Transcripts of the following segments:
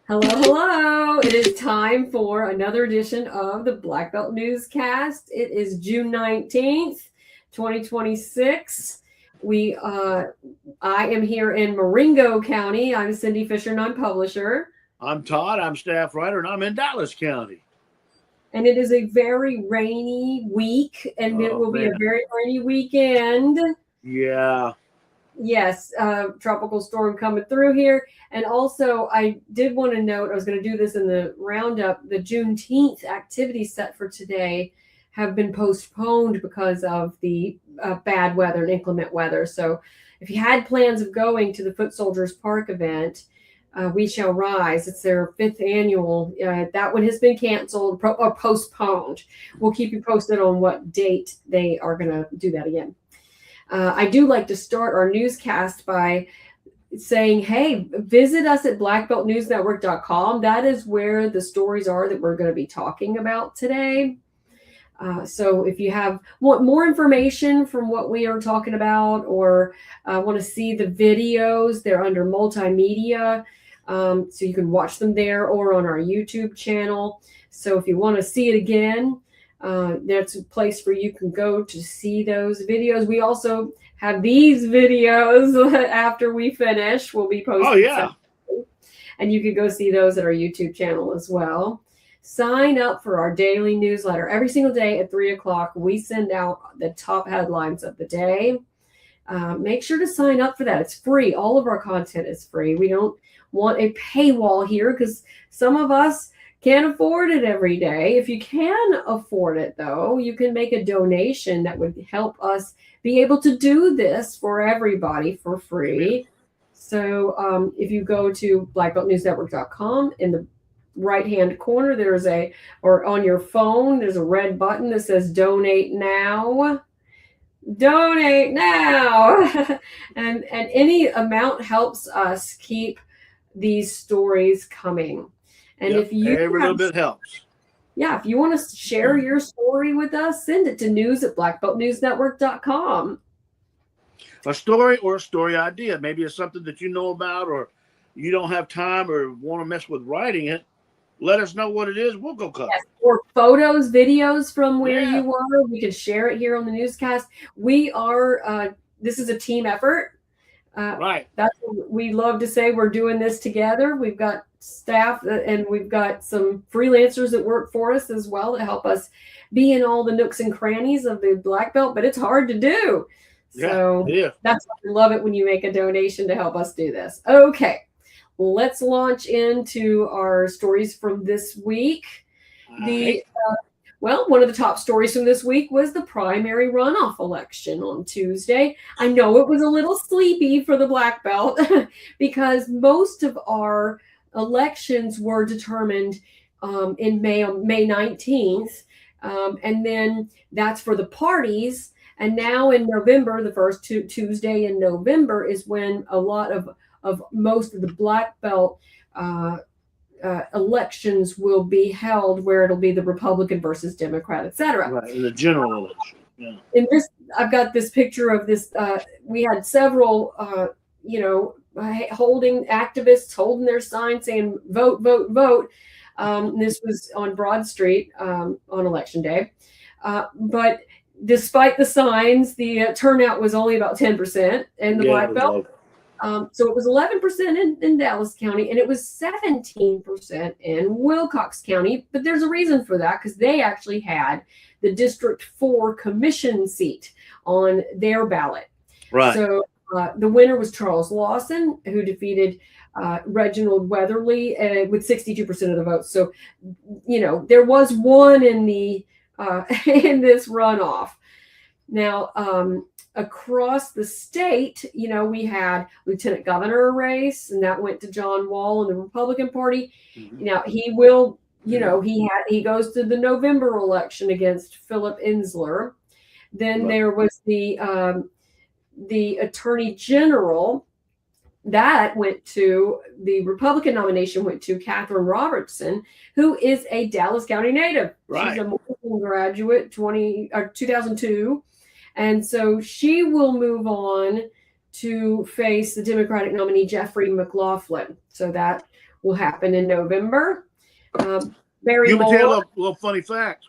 Hello, hello. It is time for another edition of the Black Belt Newscast. It is June 19th, 2026. I am here in Marengo County. I'm Cindy Fisher, and I'm publisher. I'm Todd. I'm staff writer, and I'm in Dallas County. And it is a very rainy week, and it will be a very rainy weekend. Yeah. Yes, tropical storm coming through here. And also, I did want to note, I was going to do this in the roundup, the Juneteenth activities set for today have been postponed because of the bad weather and inclement weather. So if you had plans of going to the Foot Soldiers Park event, We Shall Rise, it's their 5th annual. That one has been canceled or postponed. We'll keep you posted on what date they are going to do that again. I do like to start our newscast by saying, hey, visit us at blackbeltnewsnetwork.com. That is where the stories are that we're going to be talking about today. So if you want more information from what we are talking about or want to see the videos, they're under multimedia. So you can watch them there or on our YouTube channel. So if you want to see it again, that's a place where you can go to see those videos. We also have these videos after we finish. We'll be posting. Oh, yeah. And you can go see those at our YouTube channel as well. Sign up for our daily newsletter. Every single day at 3 o'clock, we send out the top headlines of the day. Make sure to sign up for that. It's free. All of our content is free. We don't want a paywall here because some of us can't afford it every day. If you can afford it, though, you can make a donation that would help us be able to do this for everybody for free. So if you go to blackbeltnewsnetwork.com, in the right-hand corner, or on your phone, there's a red button that says Donate Now. Donate now. and any amount helps us keep these stories coming. And if you every little bit helps. Yeah, if you want to share your story with us, send it to news@blackbeltnewsnetwork.com. A story or a story idea. Maybe it's something that you know about or you don't have time or want to mess with writing it. Let us know what it is. We'll go cover. Yes, or photos, videos from where you were. We can share it here on the newscast. We are, this is a team effort. Right. That's what we love to say. We're doing this together. We've got staff and we've got some freelancers that work for us as well to help us be in all the nooks and crannies of the Black Belt, but it's hard to do. So that's why we love it when you make a donation to help us do this. Okay, let's launch into our stories from this week. One of the top stories from this week was the primary runoff election on Tuesday. I know it was a little sleepy for the Black Belt because most of our elections were determined in May 19th. And then that's for the parties. And now in November, the first Tuesday in November is when a lot of most of the Black Belt elections will be held, where it'll be the Republican versus Democrat, etc. Right, in the general election. Yeah. In this, I've got this picture of this. We had several, holding activists holding their signs saying "Vote, vote, vote." This was on Broad Street on Election Day, but despite the signs, the turnout was only about 10% in the Black Belt. So it was 11% in Dallas County, and it was 17% in Wilcox County. But there's a reason for that, because they actually had the District 4 commission seat on their ballot. Right. So the winner was Charles Lawson, who defeated Reginald Weatherly with 62% of the votes. So, there was one in the in this runoff. Now, across the state, we had lieutenant governor race, and that went to John Wall in the Republican Party. Mm-hmm. Now he will, he goes to the November election against Philip Insler. Then there was the attorney general that went to the Republican nomination, went to Catherine Robertson, who is a Dallas County native. Right. She's a Morgan graduate, 2002. And so she will move on to face the Democratic nominee, Jeffrey McLaughlin. So that will happen in November. Barry You can tell Moore. a little funny fact.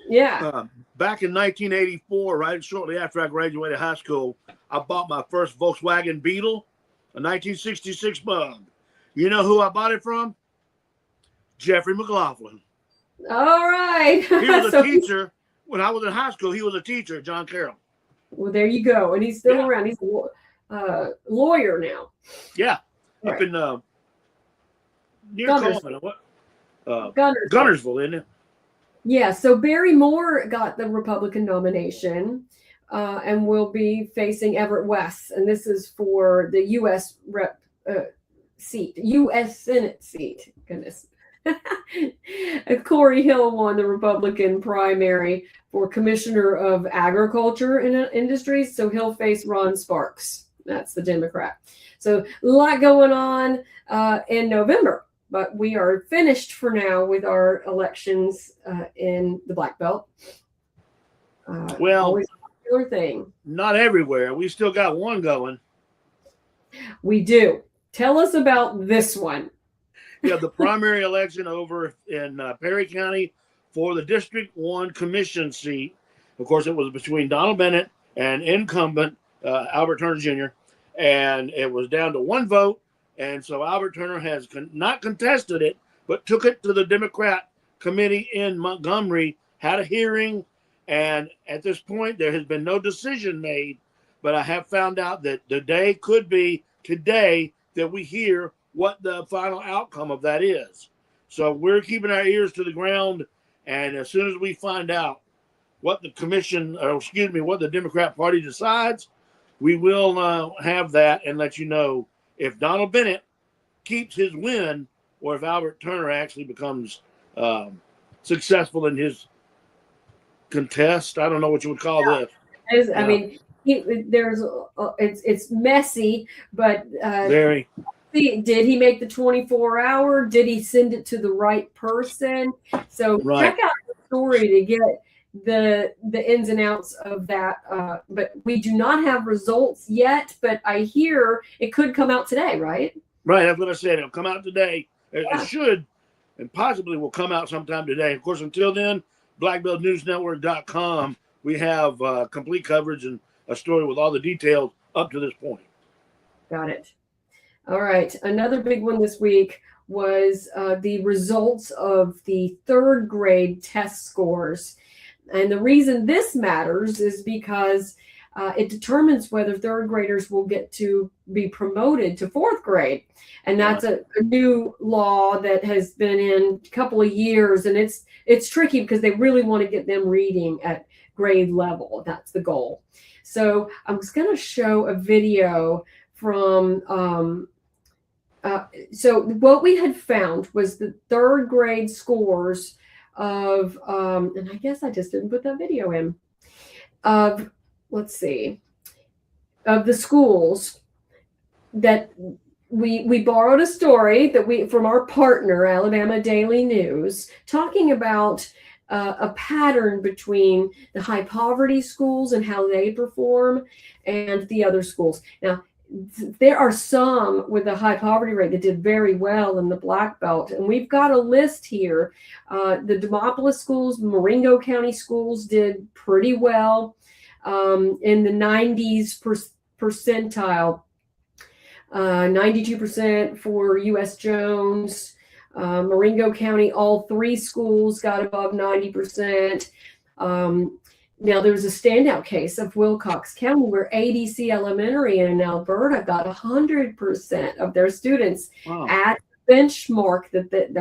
Yeah. Back in 1984, right shortly after I graduated high school, I bought my first Volkswagen Beetle, a 1966 Bug. You know who I bought it from? Jeffrey McLaughlin. All right. He was a teacher when I was in high school. He was a teacher at John Carroll. Well, there you go. And he's still around. He's a lawyer now. Yeah. Right. Up in near Coleman. Gunnersville, isn't it? Yeah. So Barry Moore got the Republican nomination and will be facing Everett West. And this is for the U.S. seat, U.S. Senate seat. Goodness. Corey Hill won the Republican primary for Commissioner of Agriculture and Industries, so he'll face Ron Sparks. That's the Democrat. So a lot going on in November, but we are finished for now with our elections in the Black Belt. Always a popular thing. Not everywhere. We still got one going. We do. Tell us about this one. Yeah, the primary election over in Perry County for the District 1 Commission seat. Of course, it was between Donald Bennett and incumbent Albert Turner Jr., and it was down to one vote. And so Albert Turner has not contested it, but took it to the Democrat committee in Montgomery, had a hearing, and at this point, there has been no decision made. But I have found out that the day could be today that we hear what the final outcome of that is. So we're keeping our ears to the ground, and as soon as we find out what the what the Democrat Party decides, we will have that and let you know if Donald Bennett keeps his win or if Albert Turner actually becomes successful in his contest. I don't know what you would call this. I mean, it's messy, but very. Did he make the 24-hour? Did he send it to the right person? So check out the story to get the ins and outs of that. But we do not have results yet, but I hear it could come out today, right? Right, that's what I said. It'll come out today. It should, and possibly will come out sometime today. Of course, until then, blackbeltnewsnetwork.com, we have complete coverage and a story with all the details up to this point. Got it. All right. Another big one this week was the results of the third grade test scores. And the reason this matters is because it determines whether third graders will get to be promoted to fourth grade. And that's a new law that has been in a couple of years. And it's tricky because they really want to get them reading at grade level. That's the goal. So I was going to show a video from so what we had found was the third grade scores of, and I guess I just didn't put that video in, of, let's see, of the schools that we borrowed a story that from our partner, Alabama Daily News, talking about a pattern between the high poverty schools and how they perform and the other schools. Now, there are some with a high poverty rate that did very well in the Black Belt. And we've got a list here. The Demopolis schools, Marengo County schools did pretty well in the 90s percentile. 92% for U.S. Jones. Marengo County, all three schools got above 90%. Now, there's a standout case of Wilcox County where ADC Elementary in Alberta got 100% of their students at benchmark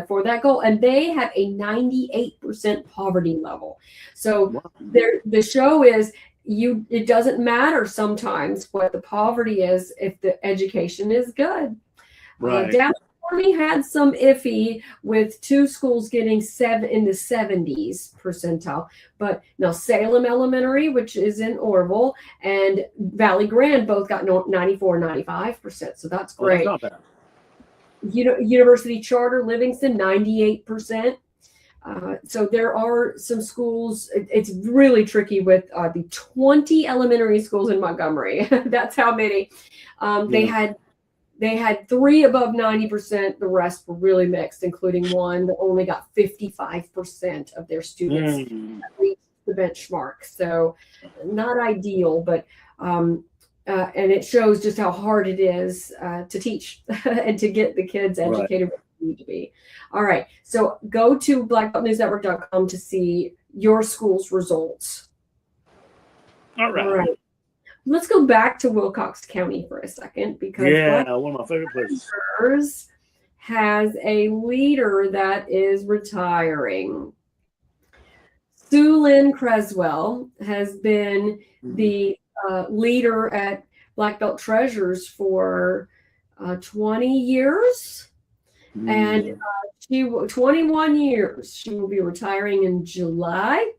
for that goal, and they have a 98% poverty level. So the show is it doesn't matter sometimes what the poverty is if the education is good. Right. Down County had some iffy with two schools getting in the 70s percentile, but now Salem Elementary, which is in Orville, and Valley Grande both got 94, 95%. So that's great. That's not bad. University Charter Livingston, 98%. So there are some schools. It's really tricky with the 20 elementary schools in Montgomery. That's how many. They had They had 3 above 90%. The rest were really mixed, including one that only got 55% of their students reached the benchmark. So not ideal, but and it shows just how hard it is to teach and to get the kids educated where they need to be. All right. So go to blackbeltnewsnetwork.com to see your school's results. All right. All right. Let's go back to Wilcox County for a second, because one of my favorite places has a leader that is retiring. Sue Lynn Creswell has been the leader at Black Belt Treasures for 20 years, and 21 years. She will be retiring in July.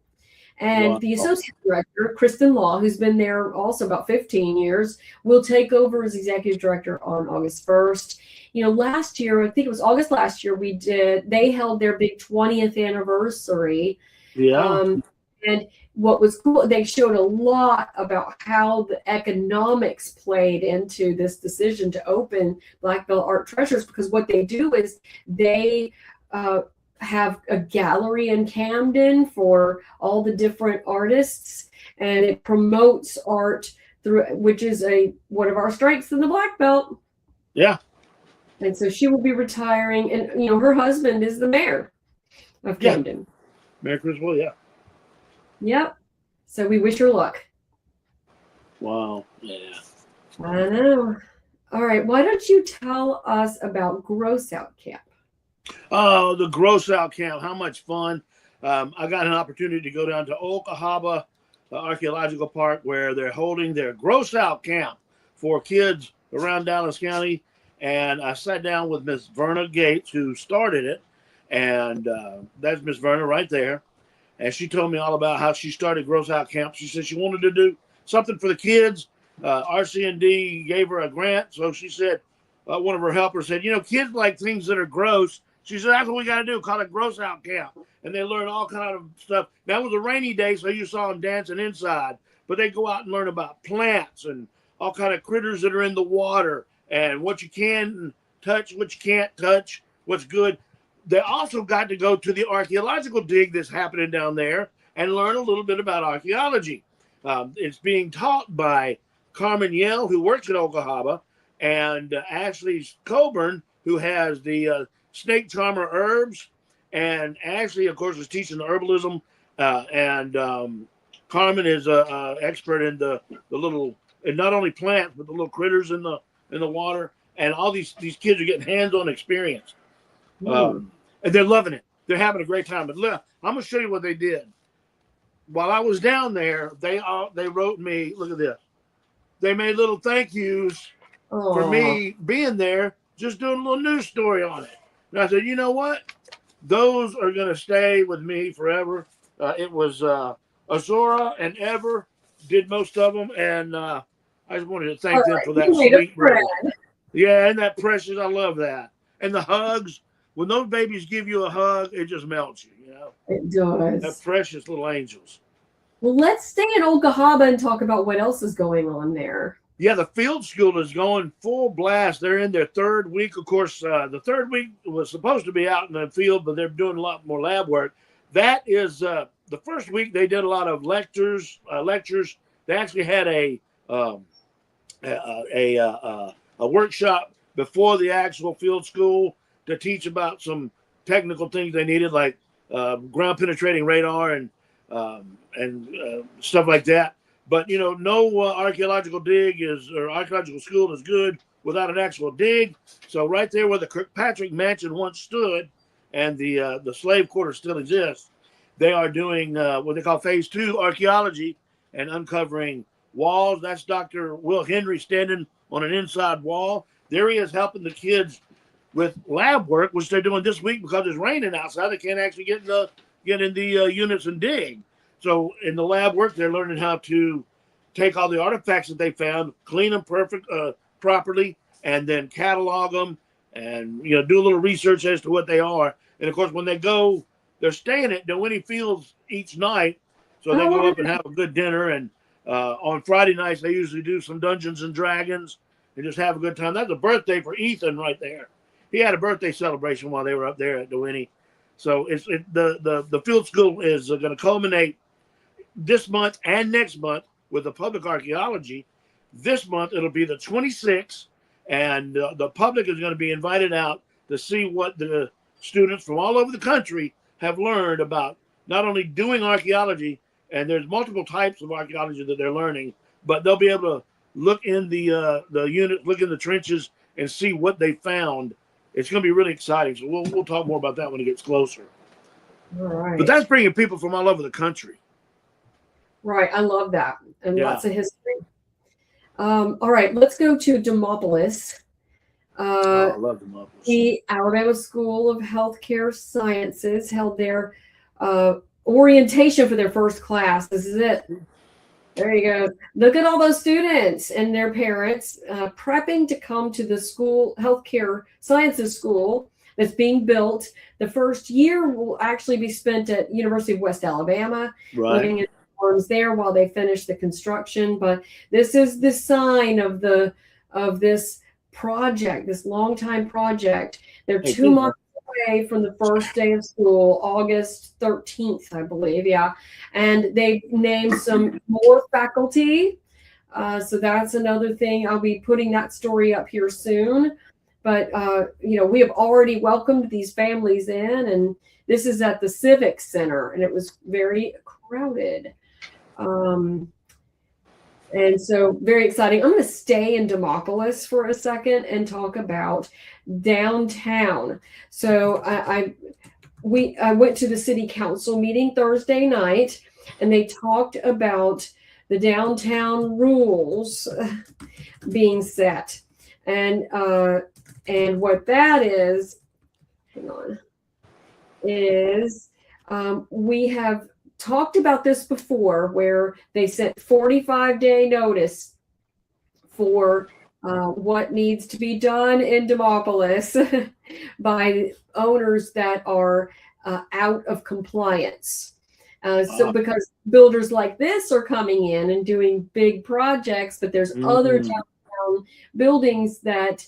And the associate director, Kristen Law, who's been there also about 15 years, will take over as executive director on August 1st. You know, last year, I think it was August last year, they held their big 20th anniversary. Yeah. And what was cool, they showed a lot about how the economics played into this decision to open Black Belt Art Treasures, because what they do is they have a gallery in Camden for all the different artists, and it promotes art through, which is one of our strengths in the Black Belt. Yeah. And so she will be retiring, and you know, her husband is the mayor of Camden. Mayor Criswell, yeah. Yep. So we wish her luck. Wow. Yeah. I know. All right. Why don't you tell us about Gross Out Camp? Oh, the Gross Out Camp. How much fun. I got an opportunity to go down to Okahaba Archaeological Park, where they're holding their Gross Out Camp for kids around Dallas County. And I sat down with Miss Verna Gates, who started it. And that's Miss Verna right there. And she told me all about how she started Gross Out Camp. She said she wanted to do something for the kids. RC&D gave her a grant. So she said, one of her helpers said, you know, kids like things that are gross. She said, that's what we got to do, call it Gross Out Camp. And they learn all kind of stuff. Now, it was a rainy day, so you saw them dancing inside. But they go out and learn about plants and all kind of critters that are in the water and what you can touch, what you can't touch, what's good. They also got to go to the archaeological dig that's happening down there and learn a little bit about archaeology. It's being taught by Carmen Yell, who works at Okahaba, and Ashley Coburn, who has the Snake Charmer Herbs. And Ashley, of course, is teaching the herbalism. And Carmen is an expert in the little, and not only plants, but the little critters in the water. And all these kids are getting hands-on experience. And they're loving it. They're having a great time. But look, I'm going to show you what they did. While I was down there, they wrote me, look at this. They made little thank yous for me being there, just doing a little news story on it. And I said, you know what? Those are going to stay with me forever. It was Azora and Ever did most of them. And I just wanted to thank them for that sweet bread. Yeah, and that precious. I love that. And the hugs. When those babies give you a hug, it just melts you, you know? It does. They're precious little angels. Well, let's stay in Okahaba and talk about what else is going on there. Yeah, the field school is going full blast. They're in their third week. Of course, the third week was supposed to be out in the field, but they're doing a lot more lab work. That is the first week they did a lot of lectures. They actually had a workshop before the actual field school to teach about some technical things they needed, like ground penetrating radar and stuff like that. But, you know, no archaeological school is good without an actual dig. So right there where the Kirkpatrick Mansion once stood and the slave quarter still exists, they are doing what they call phase 2 archaeology and uncovering walls. That's Dr. Will Henry standing on an inside wall. There he is helping the kids with lab work, which they're doing this week because it's raining outside. They can't actually get in the units and dig. So in the lab work, they're learning how to take all the artifacts that they found, clean them properly, and then catalog them and, you know, do a little research as to what they are. And of course, when they go, they're staying at Winnie Fields each night. So they go up and have a good dinner. And on Friday nights, they usually do some Dungeons and Dragons. and just have a good time. That's a birthday for Ethan right there. He had a birthday celebration while they were up there at DeWinney. So the field school is going to culminate this month and next month with the public archaeology. This month it'll be the 26th, and the public is going to be invited out to see what the students from all over the country have learned about not only doing archaeology, and there's multiple types of archaeology that they're learning, but they'll be able to look in the unit, look in the trenches, and see what they found. It's going to be really exciting. So we'll talk more about that when it gets closer. All right. But that's bringing people from all over the country. Right. I love that. And Yeah. lots of history. All right. Let's go to Demopolis. I love Demopolis. The Alabama School of Healthcare Sciences held their orientation for their first class. This is it. There you go. Look at all those students and their parents prepping to come to the school, healthcare sciences school that's being built. The first year will actually be spent at University of West Alabama, living in dorms there while they finish the construction. But this is the sign of this project, this long time project. They're 2 months away from the first day of school, August 13th, I believe. Yeah. And they named some more faculty. So that's another thing. I'll be putting that story up here soon. But, we have already welcomed these families in, and this is at the Civic Center, and it was very crowded. And so very exciting. I'm going to stay in Demopolis for a second and talk about downtown. So I went to the city council meeting Thursday night, and they talked about the downtown rules being set. And what that is, hang on, is we have talked about this before, where they sent 45-day notice for what needs to be done in Demopolis by owners that are out of compliance. So because builders like this are coming in and doing big projects, but there's other downtown buildings that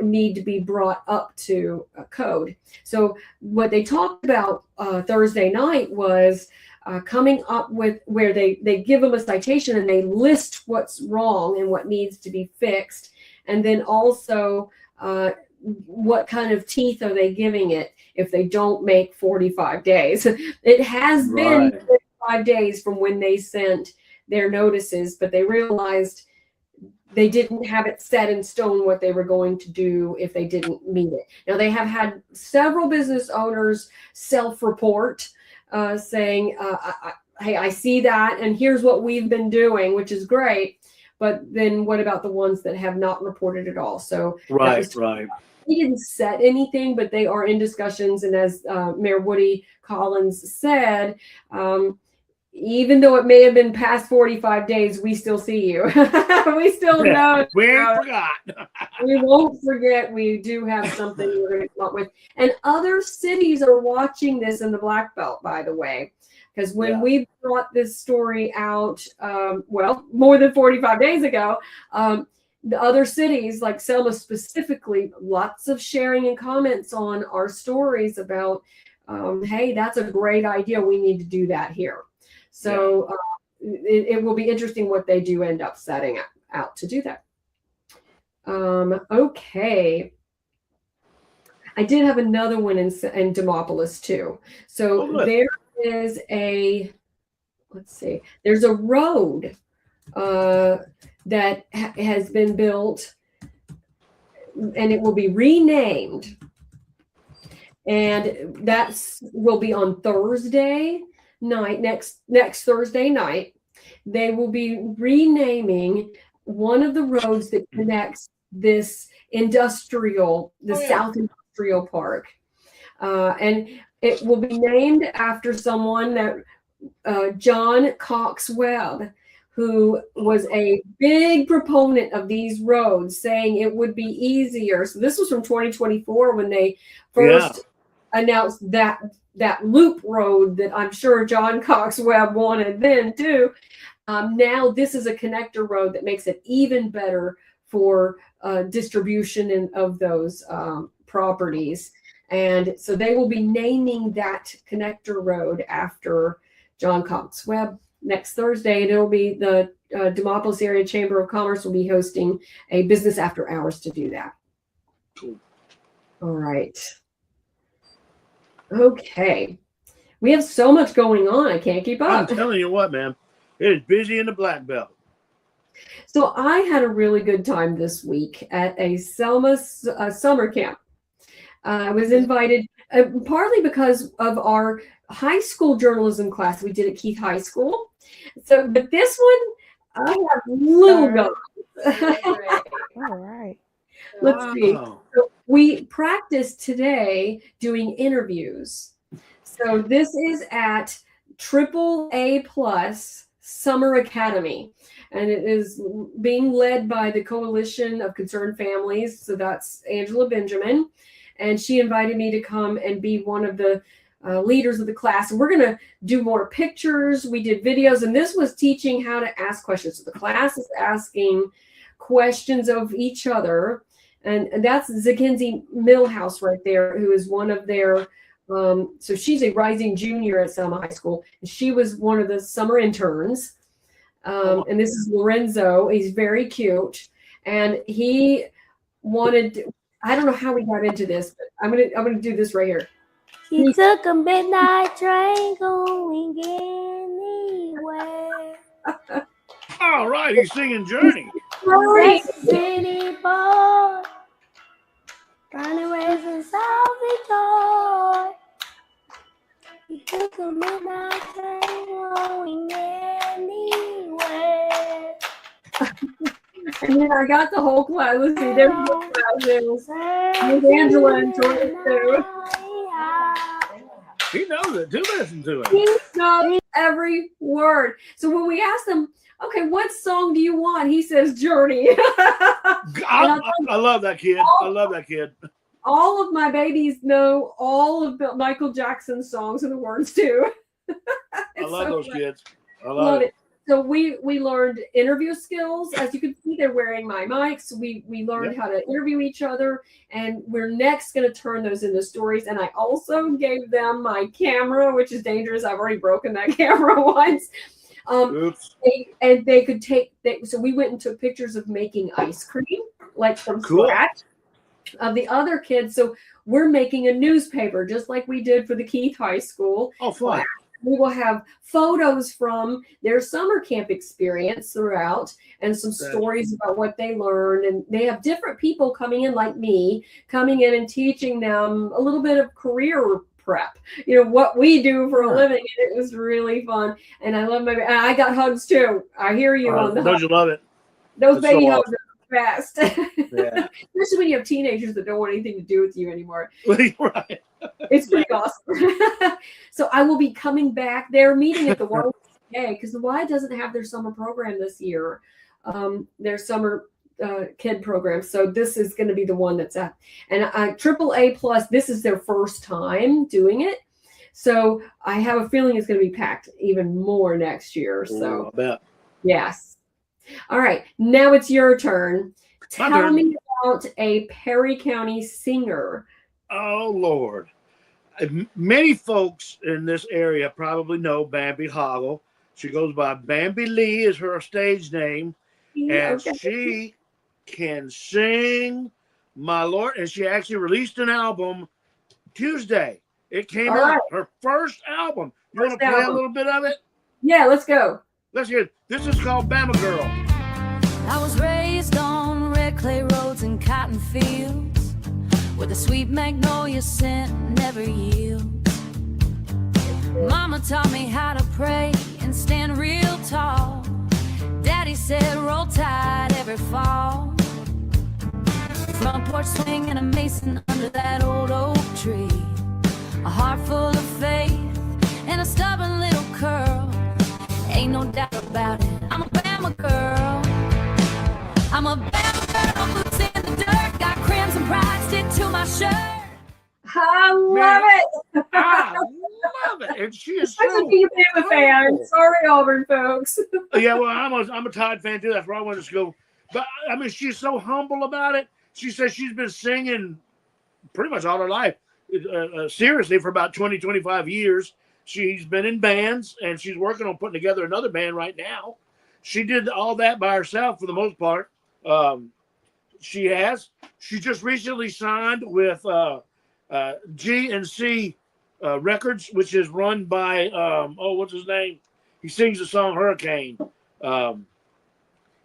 need to be brought up to code. So what they talked about Thursday night was coming up with where they give them a citation and they list what's wrong and what needs to be fixed, and then also what kind of teeth are they giving it if they don't make 45 days. It has been 45 days from when they sent their notices, but they realized they didn't have it set in stone what they were going to do if they didn't meet it. Now, they have had several business owners self-report saying, hey, I see that, and here's what we've been doing, which is great. But then what about the ones that have not reported at all? So right. They didn't set anything, but they are in discussions. And as Mayor Woody Collins said, even though it may have been past 45 days, we still see you. We still know. We ain't forgot. We won't forget. We do have something we're going to come up with. And other cities are watching this in the Black Belt, by the way. Because when we brought this story out, more than 45 days ago, the other cities, like Selma specifically, lots of sharing and comments on our stories about, hey, that's a great idea. We need to do that here. So it will be interesting what they do end up setting out to do that. Okay. I did have another one in Demopolis too. So there is there's a road that has been built, and it will be renamed. And will be on Thursday night, next Thursday night. They will be renaming one of the roads that connects this South Industrial Park. And it will be named after someone that John Cox Webb, who was a big proponent of these roads, saying it would be easier. So this was from 2024 when they first announced that loop road that I'm sure John Cox Webb wanted then too. Now this is a connector road that makes it even better for distribution of those properties. And so they will be naming that connector road after John Cox Webb next Thursday. And it'll be the Demopolis Area Chamber of Commerce will be hosting a business after hours to do that. Cool. All right. Okay. We have so much going on. I can't keep up. I'm telling you what, man. It is busy in the Black Belt. So I had a really good time this week at a Selma summer camp. I was invited partly because of our high school journalism class we did at Keith High School. So, but this one, I have little guns. All right. Let's see. So we practiced today doing interviews. So this is at AAA+ Summer Academy, and it is being led by the Coalition of Concerned Families. So that's Angela Benjamin, and she invited me to come and be one of the leaders of the class. And we're going to do more pictures. We did videos, and this was teaching how to ask questions. So the class is asking questions of each other. And that's Zackenzie Millhouse right there, who is one of their, so she's a rising junior at Selma High School. And she was one of the summer interns. And this is Lorenzo. He's very cute. And he wanted, I don't know how we got into this, but I'm gonna do this right here. He took a midnight train going anywhere. All right, he's singing Journey. Right. City boy, trying to raise a salvage. He took a midnight train going anywhere. And then I got the whole class. Let's see, there's the class. There's Angela and Jordan too. He knows it. Do listen to it. He knows every word. So when we asked him, okay, what song do you want? He says Journey. I love that kid. I love that kid. All of my babies know all of Michael Jackson's songs and the words too. I love those kids. I love it. So we learned interview skills. As you can see, they're wearing my mics. We learned how to interview each other, and we're next going to turn those into stories. And I also gave them my camera, which is dangerous. I've already broken that camera once. They could take. So we went and took pictures of making ice cream, like from scratch, of the other kids. So we're making a newspaper, just like we did for the Keith High School. Oh, fun. We will have photos from their summer camp experience throughout and some stories about what they learned. And they have different people coming in, like me, coming in and teaching them a little bit of career prep, what we do for a living. And it was really fun. And I love I got hugs too. I hear you on the Don't you love it? Those baby hugs are fast. Yeah. Especially when you have teenagers that don't want anything to do with you anymore. Right. It's pretty awesome. So I will be coming back. They're meeting at the Y because the Y doesn't have their summer program this year, their summer kid program. So this is going to be the one that's at. And AAA+, this is their first time doing it. So I have a feeling it's going to be packed even more next year. So I bet. Yes. All right. Now it's your turn. Tell me about a Perry County singer. Oh, Lord. Many folks in this area probably know Bambi Hoggle. She goes by Bambi Lee is her stage name. And she can sing, my Lord. And she actually released an album Tuesday. It came out. Her first album. You want to play a little bit of it? Yeah, let's go. Let's hear it. This is called Bama Girl. I was raised on red clay roads and cotton fields, where the sweet magnolia scent never yields. Mama taught me how to pray and stand real tall. Daddy said roll tide every fall. Front porch swing and a mason under that old oak tree. A heart full of faith and a stubborn little curl. Ain't no doubt about it, I'm a Bama girl. I'm a Bama girl, boots in the dirt, got crimson pride stitched to my shirt. I love it. I love it. And she is I'm a Bama fan. Sorry, Auburn folks. Yeah, well, I'm a Tide fan too. That's why I wanted to go But I mean, she's so humble about it. She says she's been singing pretty much all her life, seriously, for about 20, 25 years. She's been in bands, and she's working on putting together another band right now. She did all that by herself for the most part. She just recently signed with G&C Records, which is run by what's his name? He sings the song Hurricane.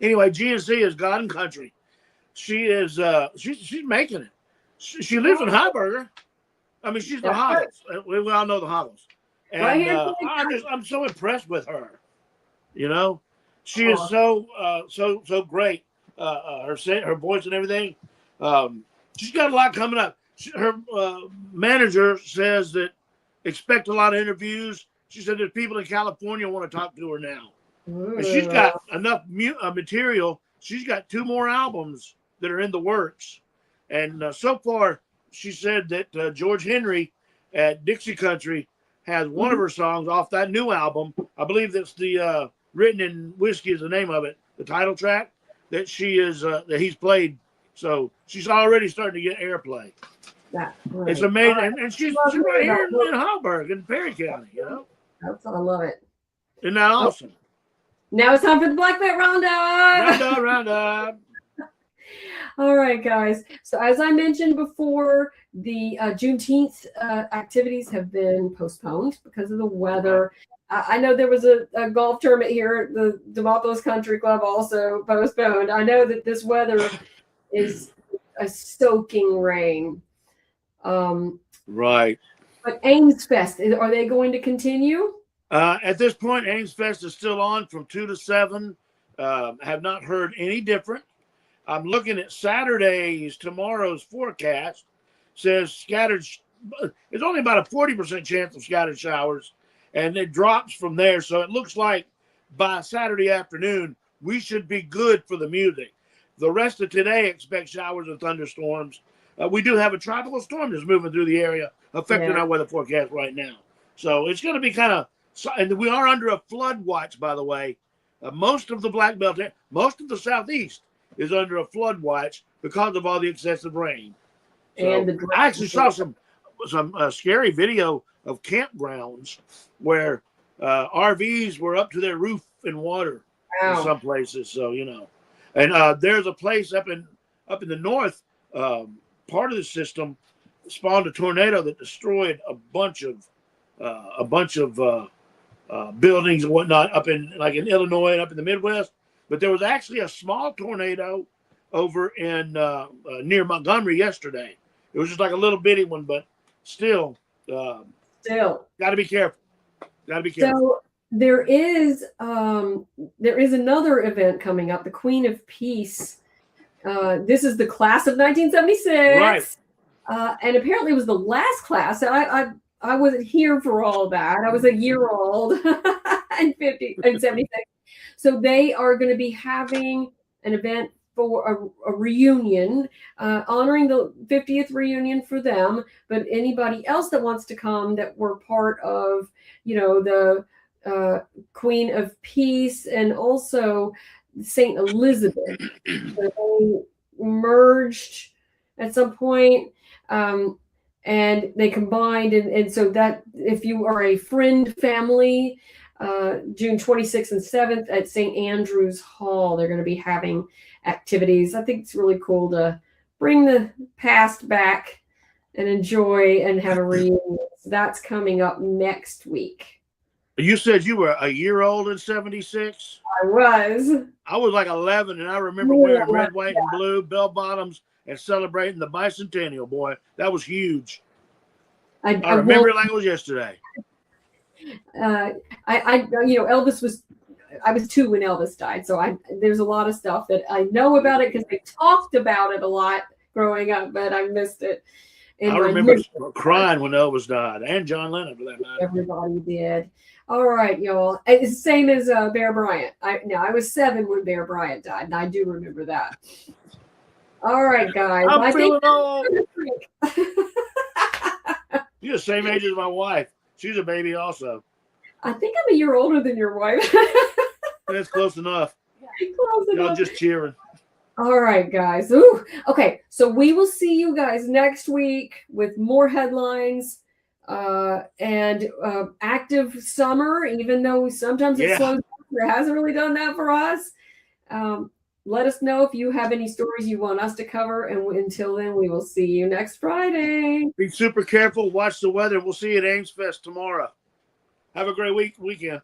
Anyway, G&C is God and Country. She is she's making it. She lives in Heiberger. I mean, she's the Hoggles. We all know the Hoggles. And I'm so impressed with her. You know, she is so great. Her voice and everything. She's got a lot coming up. Her manager says that expect a lot of interviews. She said there's people in California want to talk to her now. And she's got enough material. She's got 2 more albums that are in the works. And so far, she said that George Henry at Dixie Country has one of her songs off that new album. I believe that's the Written in Whiskey is the name of it, the title track that that he's played. So she's already starting to get airplay. That's right. It's amazing. And she's right here in Hallberg in Perry County, you know? I love it. Isn't that awesome? Now it's time for the Black Belt Roundup. Roundup. All right, guys. So as I mentioned before, the Juneteenth activities have been postponed because of the weather. I know there was a golf tournament here at the Demopolis Country Club also postponed. I know that this weather is a soaking rain. Right. But Ames Fest, are they going to continue? At this point, Ames Fest is still on from 2 to 7. Have not heard any different. I'm looking at tomorrow's forecast. Says scattered. It's only about a 40% chance of scattered showers, and it drops from there. So it looks like by Saturday afternoon, we should be good for the music. The rest of today, expect showers and thunderstorms. We do have a tropical storm that's moving through the area, affecting our weather forecast right now. So it's going to be kind of, and we are under a flood watch, by the way. Most of the Black Belt, most of the Southeast is under a flood watch because of all the excessive rain. So And I actually saw some scary video of campgrounds where RVs were up to their roof in water in some places. So, you know, and there's a place up in the north, part of the system spawned a tornado that destroyed a bunch of buildings and whatnot up in Illinois and up in the Midwest. But there was actually a small tornado over in near Montgomery yesterday. It was just like a little bitty one, but still, got to be careful. Got to be careful. So there is another event coming up, the Queen of Peace. This is the class of 1976, right? And apparently it was the last class. I wasn't here for all that. I was a year old in 76. So they are going to be having an event for a reunion, honoring the 50th reunion for them. But anybody else that wants to come that were part of, the Queen of Peace and also Saint Elizabeth, they merged at some point, and they combined. And so that if you are a friend family, June 26th and 7th at St. Andrew's Hall, they're going to be having activities. I think it's really cool to bring the past back and enjoy and have a reunion. So that's coming up next week. You said you were a year old in 76? I was like 11, and I remember wearing red, white, and blue bell bottoms and celebrating the bicentennial. Boy, that was huge. I remember it like it was yesterday. Elvis was, I was 2 when Elvis died. So there's a lot of stuff that I know about it because they talked about it a lot growing up, but I missed it. And I remember crying when Elvis died, and John Lennon for that matter. Everybody did. All right, y'all. It's the same as Bear Bryant. I was 7 when Bear Bryant died, and I do remember that. All right, guys. I'm feeling old. You're the same age as my wife. She's a baby also. I think I'm a year older than your wife. That's close enough. Close enough. Y'all just cheering. All right, guys. Ooh, okay, so we will see you guys next week with more headlines and active summer, even though sometimes it Yeah. slows down. It hasn't really done that for us. Let us know if you have any stories you want us to cover. And until then, we will see you next Friday. Be super careful. Watch the weather. We'll see you at Ames Fest tomorrow. Have a great weekend.